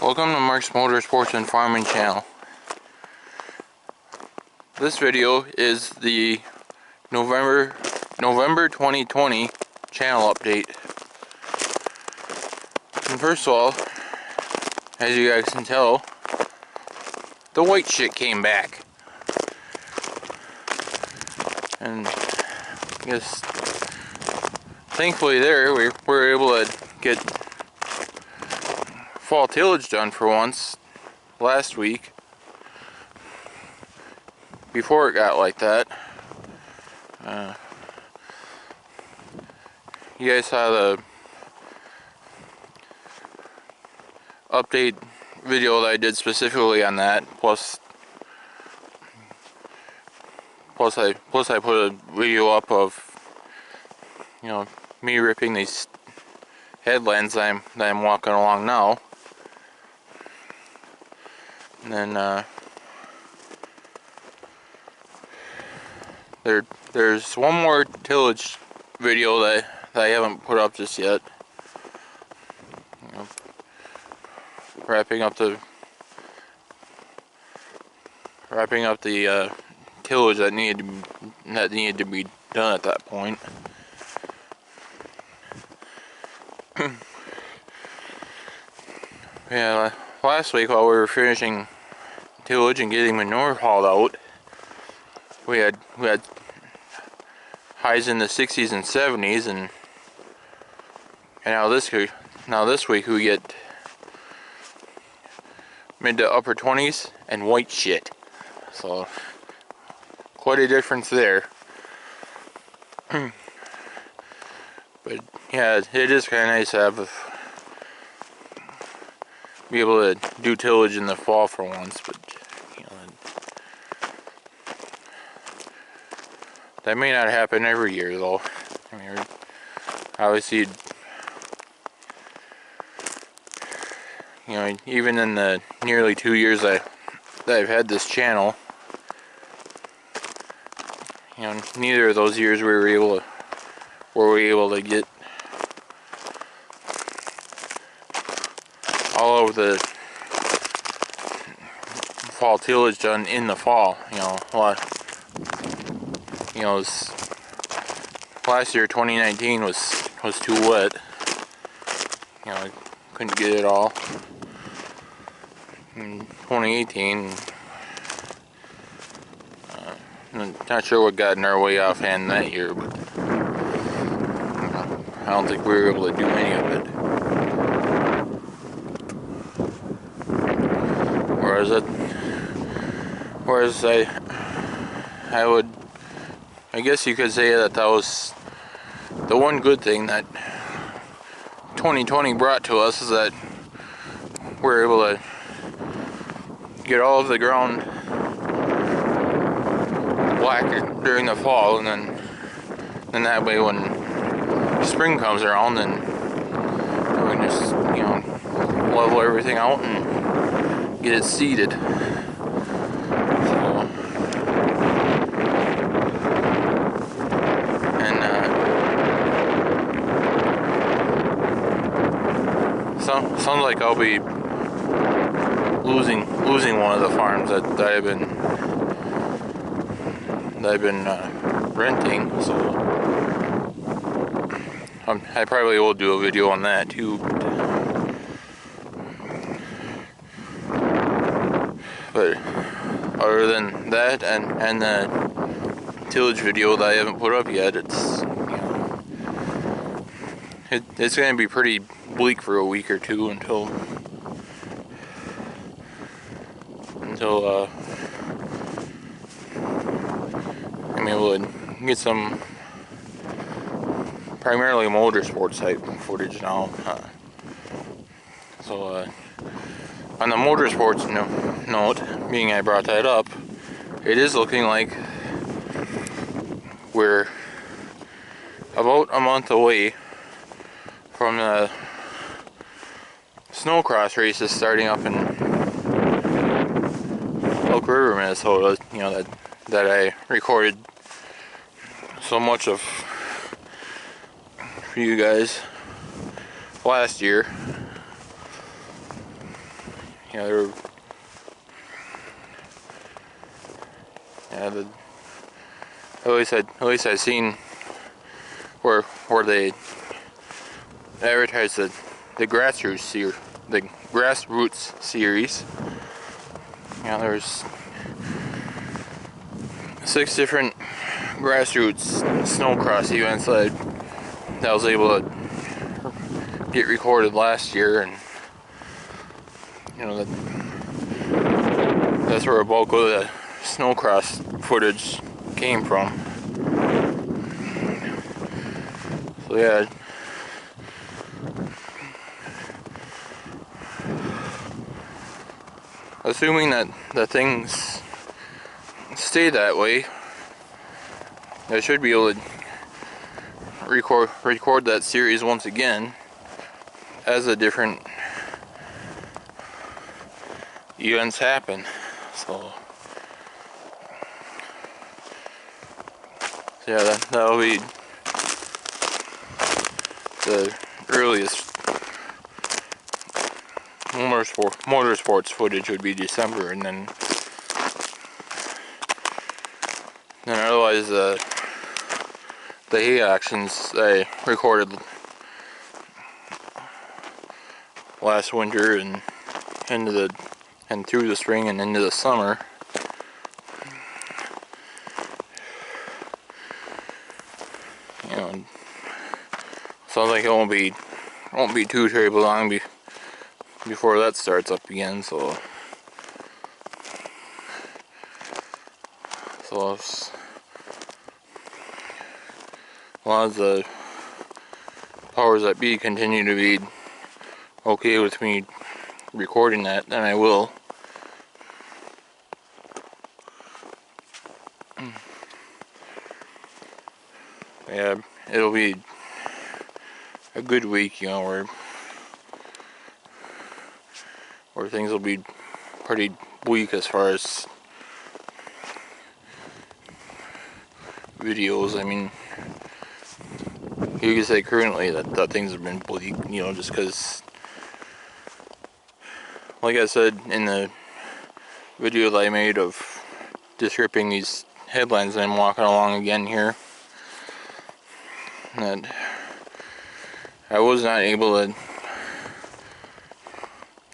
Welcome to Mark's Motorsports and Farming channel. This video is the November 2020 channel update. And first of all, as you guys can tell, the white shit came back. And I guess thankfully there we were able to get fall tillage done for once last week before it got like that. You guys saw the update video that I did specifically on that, plus I put a video up of, you know, me ripping these headlands that I'm walking along now. And then there's one more tillage video that I haven't put up just yet. You know, wrapping up the tillage that needed to be done at that point. Yeah, last week while we were finishing tillage and getting manure hauled out, we had highs in the 60s and 70s, and now this week we get mid to upper 20s and white shit. So quite a difference there. But yeah, it is kind of nice to be able to do tillage in the fall for once, but you know, that may not happen every year though. I mean, obviously, you know, even in the nearly 2 years that I've had this channel, you know, neither of those years were we able to get all of the fall tillage done in the fall. You know, last year 2019 was too wet. You know, I couldn't get it all. In 2018, not sure what got in our way offhand that year, but I don't think we were able to do any of it. Whereas I guess you could say that was the one good thing that 2020 brought to us, is that we're able to get all of the ground black during the fall, and then that way when spring comes around, then we can just, you know, level everything out and get it seeded. Sounds like I'll be losing one of the farms that I've been renting, so I probably will do a video on that too. But other than that and the tillage video that I haven't put up yet, it's, you know, it's going to be pretty bleak for a week or two until I'm able to get some primarily motorsports type footage now. On the motorsports note, being I brought that up, it is looking like we're about a month away from the snowcross races starting up in Elk River, Minnesota. You know, that I recorded so much of for you guys last year. you know, at least I've seen where they advertise the grassroots series. You know, there's 6 different grassroots snowcross events that I was able to get recorded last year, and you know that's where a bulk of the snowcross footage came from. So yeah, assuming that things stay that way, I should be able to record that series once again as the different events happen. So yeah, that'll be the earliest motorsports footage would be December, and then otherwise the hay actions I recorded last winter and through the spring and into the summer. You know, sounds like it won't be too terribly long before that starts up again. So as long as the powers that be continue to be okay with me recording that, then I will. Yeah, it'll be a good week, you know, where things will be pretty bleak as far as videos. I mean, you can say currently that things have been bleak, you know, just because, like I said in the video that I made of describing these headlines that I'm walking along again here, that I was not able to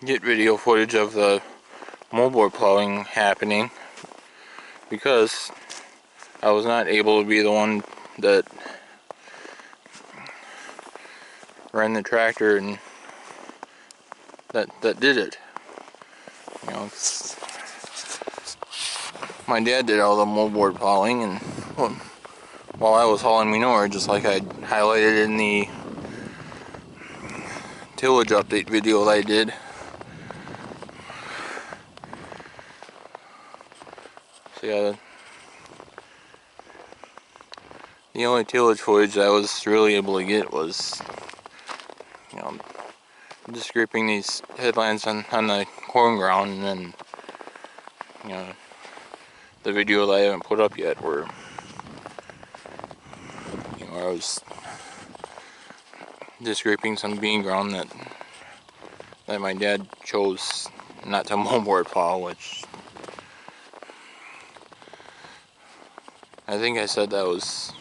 get video footage of the moldboard plowing happening because I was not able to be the one that ran the tractor and that did it. You know, my dad did all the moldboard plowing, and while I was hauling manure, just like I highlighted in the tillage update video that I did. So yeah, the only tillage footage I was really able to get was, you know, just gripping these headlines on the corn ground, and then, you know, the video that I haven't put up yet where, you know, I was just gripping some bean ground that my dad chose not to moldboard plow, which I think I said that was,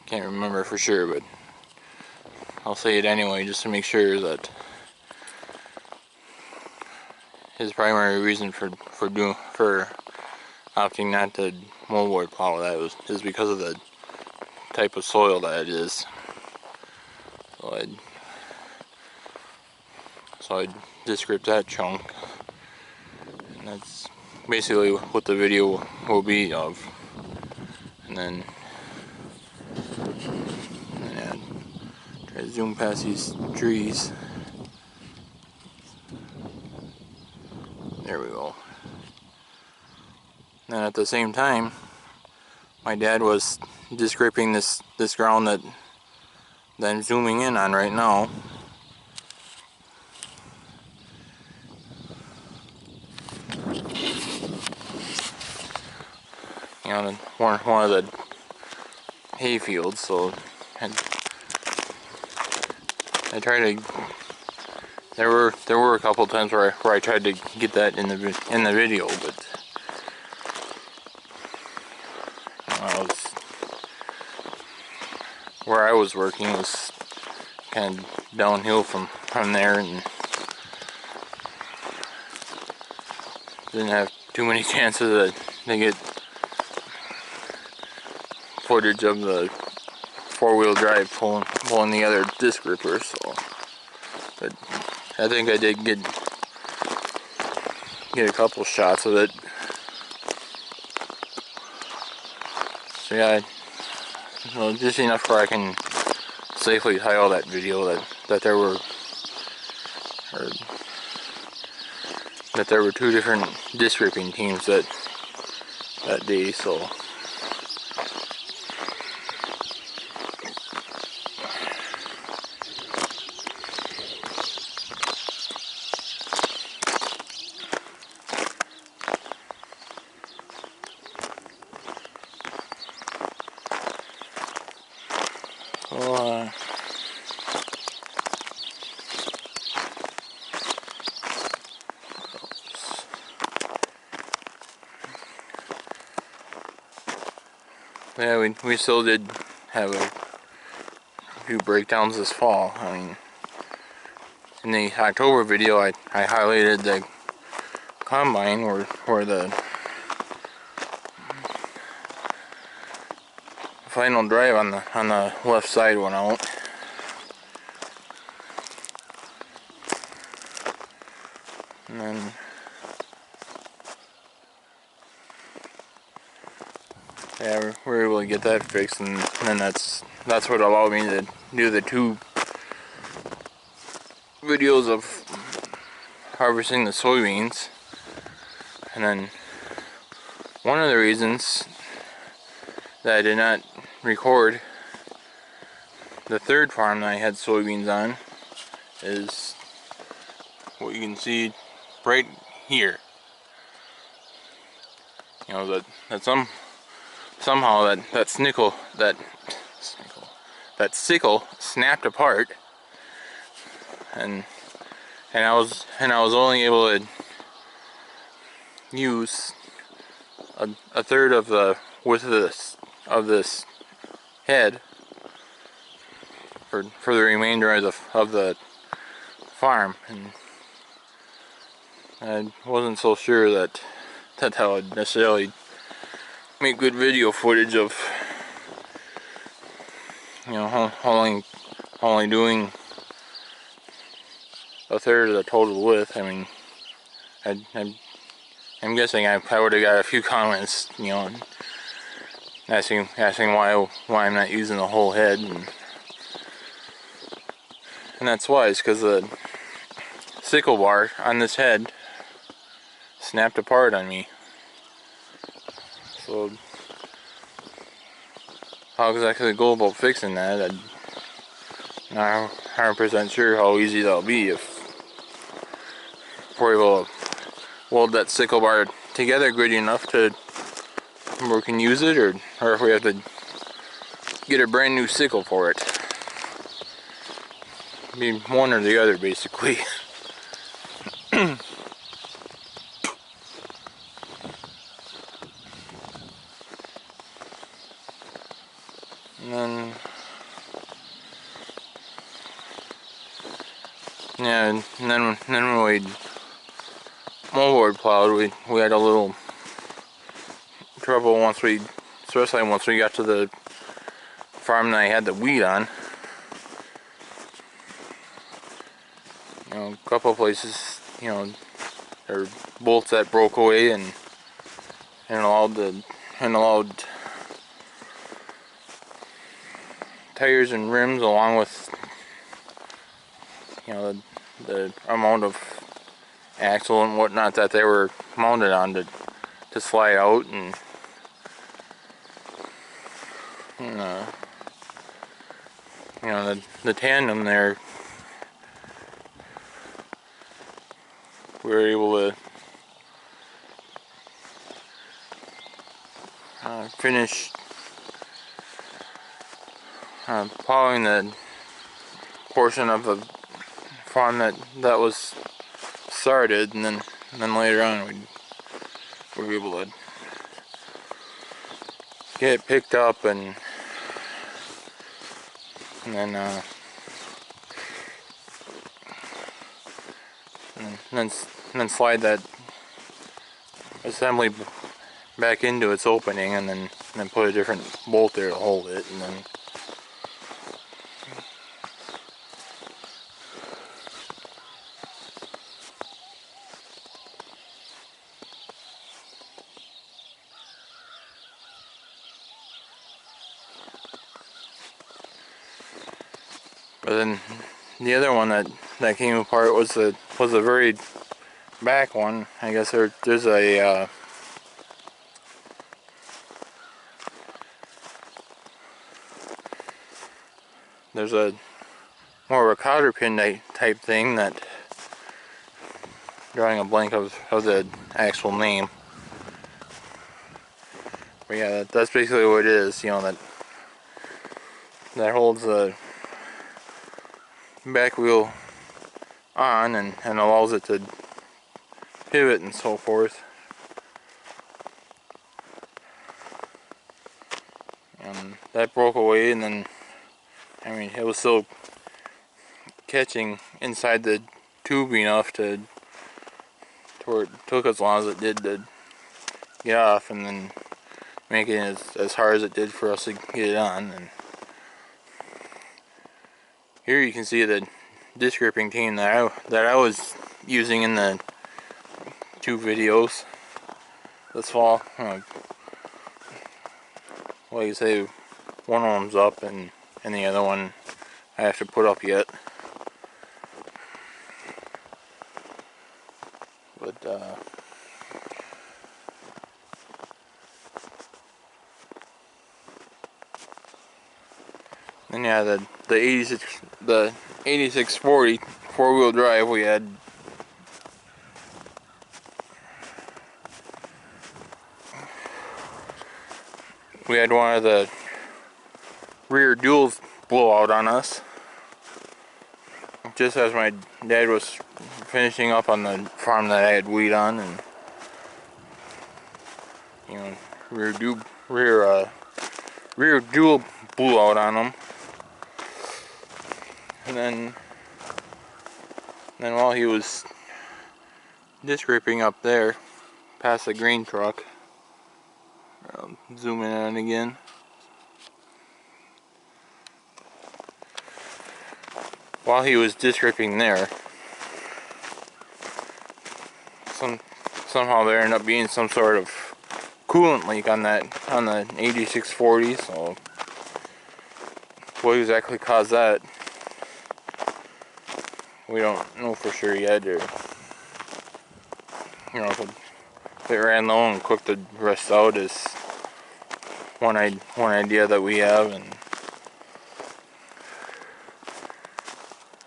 can't remember for sure, but I'll say it anyway just to make sure that his primary reason for opting not to moldboard plow that is because of the type of soil that it is. So I just gripped that chunk, and that's basically what the video will be of. And then yeah, try to zoom past these trees. There we go. And at the same time, my dad was just gripping this ground that I'm zooming in on right now. You know, one of the hay fields. So I try to There were a couple times where I tried to get that in the video, but where I was working was kind of downhill from there, and didn't have too many chances to get footage of the four-wheel drive pulling the other disc ripper. So, but I think I did get a couple shots of it. So yeah, well, just enough where I can safely title that video that there were two different disc ripping teams that day. So. Yeah, we still did have a few breakdowns this fall. I mean, in the October video, I highlighted the combine where the final drive on the left side went out. And then yeah, we were able to get that fixed, and then that's what allowed me to do the two videos of harvesting the soybeans. And then one of the reasons that I did not record the third farm that I had soybeans on is what you can see right here. You know, that somehow that sickle snapped apart, and I was only able to use a third of the width of this head for the remainder of the farm, and I wasn't so sure that would necessarily make good video footage of, you know, only doing a third of the total width. I mean, I'm guessing I would have got a few comments, you know, asking why I'm not using the whole head, and that's why. It's because the sickle bar on this head snapped apart on me. So how exactly go about fixing that, I'm not 100% sure how easy that'll be if we're able to weld that sickle bar together good enough to where we can use it, or if we have to get a brand new sickle for it. Be one or the other, basically. And then, yeah, and then when we moldboard plowed, we had a little trouble especially once we got to the farm that I had the weed on. You know, a couple of places, you know, there were bolts that broke away and allowed tires and rims, along with, you know, the amount of axle and whatnot that they were mounted on to slide out, and you know, the tandem there, we were able to finish plowing the portion of the farm that was started, and then later on we were able to get it picked up and then slide that assembly back into its opening, and then put a different bolt there to hold it, and then but then the other one that came apart was the very back one. I guess there's a there's a more of a cotter pin type thing that, drawing a blank of the actual name. But yeah, that's basically what it is. You know, that holds the back wheel on and allows it to pivot and so forth. And that broke away, and then, I mean, it was still catching inside the tube enough to where it took as long as it did to get off, and then make it as hard as it did for us to get it on. And here you can see the disc gripping team that I was using in the 2 videos this fall. Like I say, one of them's up, and the other one I have to put up yet. But then yeah, the 8640 4-wheel drive, we had one of the rear duals blow out on us just as my dad was finishing up on the farm that I had wheat on, and you know, rear dual blew out on them. And then while he was disc gripping up there past the green truck, I'll zoom in on it again. While he was disc gripping there, somehow there ended up being some sort of coolant leak on the 8640. So what exactly caused that, we don't know for sure yet. Or, you know, if it ran low and cooked the rest out is one idea that we have. And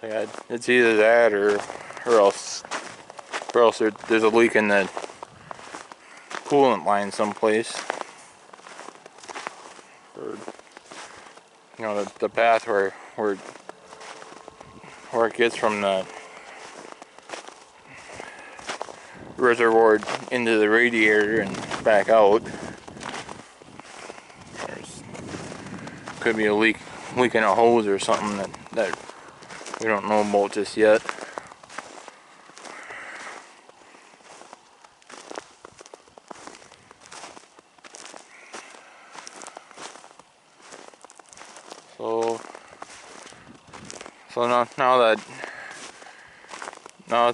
yeah, it's either that or else there's a leak in the coolant line someplace, or you know, the path where it gets from the reservoir into the radiator and back out. Could be a leak in a hose or something that we don't know about just yet. So now that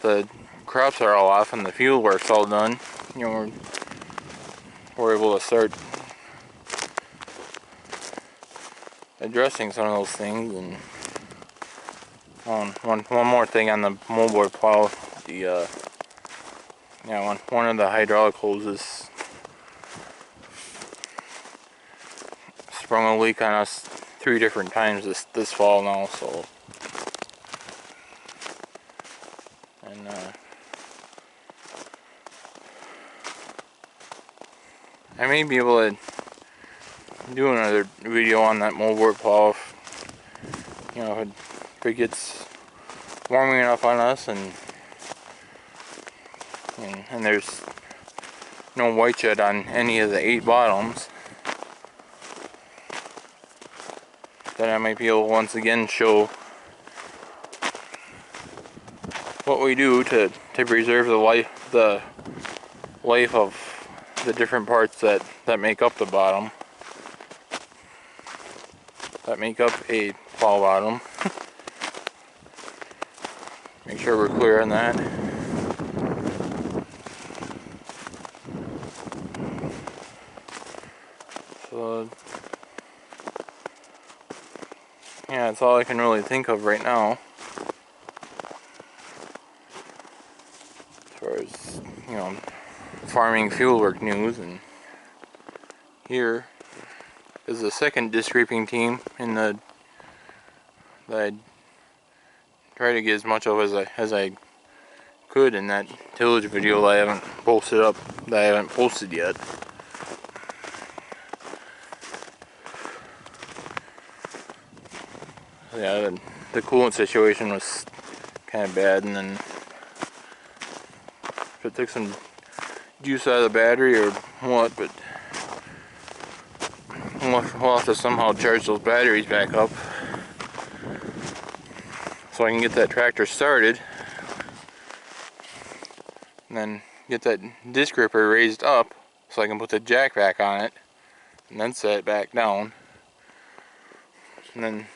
the crops are all off and the field work's all done, you know, we're able to start addressing some of those things. And one more thing on the moldboard plow, one of the hydraulic hoses sprung a leak on us 3 different times this fall now. So, and I may be able to do another video on that moldboard plow if it gets warming up on us, and there's no white shed on any of the 8 bottoms. Then I might be able to once again show what we do to preserve the life of the different parts that make up the bottom, that make up a fall bottom. Make sure we're clear on that. So yeah, that's all I can really think of right now as far as, you know, farming fieldwork news. And here is the second disc reaping team in that I try to get as much of as I could in that tillage video that I haven't posted yet. Yeah, the coolant situation was kind of bad, and then if it took some juice out of the battery or what, but we'll have to somehow charge those batteries back up so I can get that tractor started, and then get that disc ripper raised up so I can put the jack back on it and then set it back down, and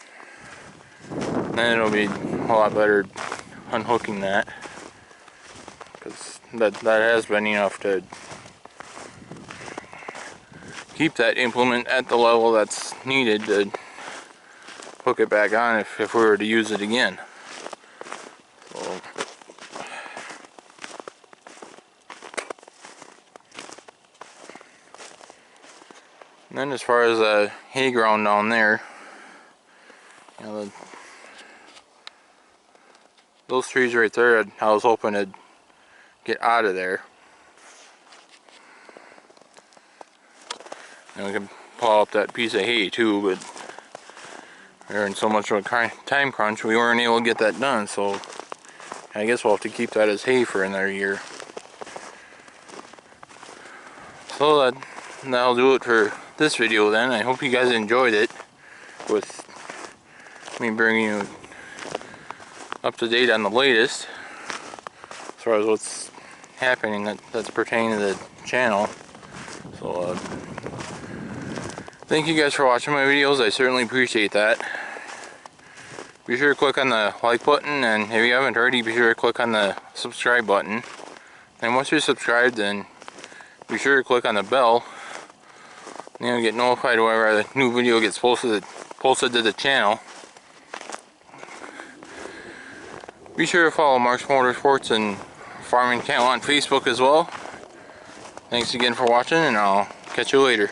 then it'll be a lot better unhooking that, because that has been enough to keep that implement at the level that's needed to hook it back on if we were to use it again. So, and then as far as the hay ground down there, you know, those trees right there, I was hoping to get out of there. And we can pull up that piece of hay too, but we were in so much of a time crunch, we weren't able to get that done, so I guess we'll have to keep that as hay for another year. So that'll do it for this video then. I hope you guys enjoyed it, with me bringing you up to date on the latest as far as what's happening that's pertaining to the channel. So thank you guys for watching my videos. I certainly appreciate that. Be sure to click on the like button, and if you haven't already, be sure to click on the subscribe button. And once you're subscribed, then be sure to click on the bell, and you'll get notified whenever a new video gets posted to the channel. Be sure to follow Mark's Motorsports and Farming Channel on Facebook as well. Thanks again for watching, and I'll catch you later.